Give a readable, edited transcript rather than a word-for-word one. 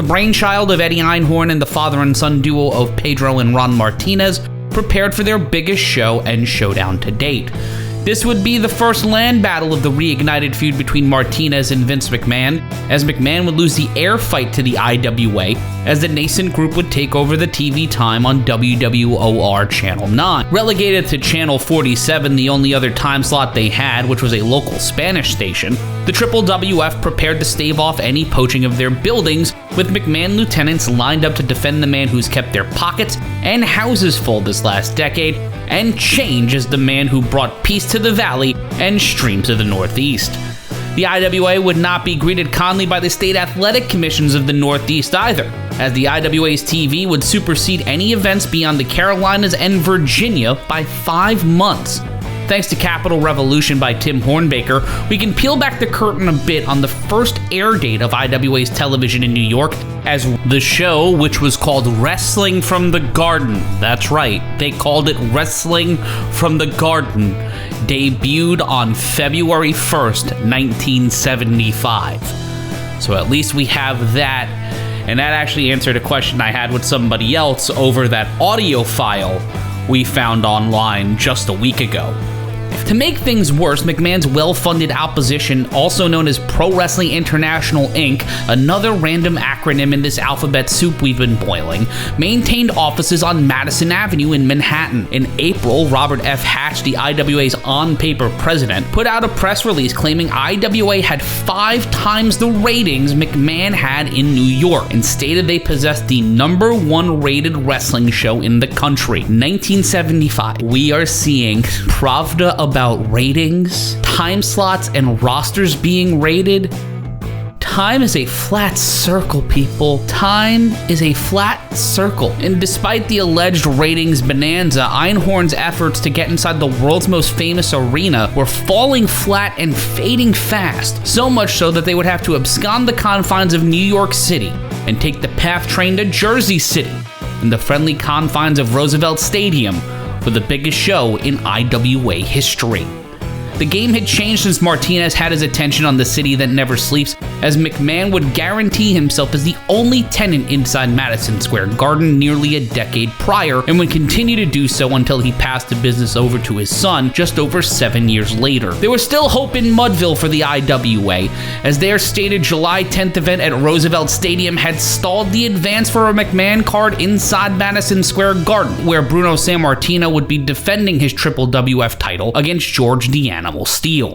the brainchild of Eddie Einhorn and the father and son duo of Pedro and Ron Martinez prepared for their biggest show and showdown to date. This would be the first land battle of the reignited feud between Martinez and Vince McMahon, as McMahon would lose the air fight to the IWA, as the nascent group would take over the TV time on WWOR Channel 9. Relegated to Channel 47, the only other time slot they had, which was a local Spanish station, the WWF prepared to stave off any poaching of their buildings, with McMahon lieutenants lined up to defend the man who's kept their pockets and houses full this last decade, and change as the man who brought peace to the valley and stream to the Northeast. The IWA would not be greeted kindly by the state athletic commissions of the Northeast either, as the IWA's TV would supersede any events beyond the Carolinas and Virginia by 5 months. Thanks to Capital Revolution by Tim Hornbaker, we can peel back the curtain a bit on the first air date of IWA's television in New York, as the show, which was called Wrestling from the Garden, that's right, they called it Wrestling from the Garden, debuted on February 1st, 1975. So at least we have that, and that actually answered a question I had with somebody else over that audio file we found online just a week ago. To make things worse, McMahon's well-funded opposition, also known as Pro Wrestling International Inc., another random acronym in this alphabet soup we've been boiling, maintained offices on Madison Avenue in Manhattan. In April, Robert F. Hatch, the IWA's on-paper president, put out a press release claiming IWA had 5 times the ratings McMahon had in New York, and stated they possessed the #1 rated wrestling show in the country. 1975, we are seeing Pravda about ratings, time slots, and rosters being rated. Time is a flat circle, people. Time is a flat circle. And despite the alleged ratings bonanza, Einhorn's efforts to get inside the world's most famous arena were falling flat and fading fast, so much so that they would have to abscond the confines of New York City and take the PATH train to Jersey City in the friendly confines of Roosevelt Stadium for the biggest show in IWA history. The game had changed since Martinez had his attention on the city that never sleeps, as McMahon would guarantee himself as the only tenant inside Madison Square Garden nearly a decade prior, and would continue to do so until he passed the business over to his son just over 7 years later. There was still hope in Mudville for the IWA, as their stated July 10th event at Roosevelt Stadium had stalled the advance for a McMahon card inside Madison Square Garden, where Bruno Sammartino would be defending his WWF title against George the Animal Steele.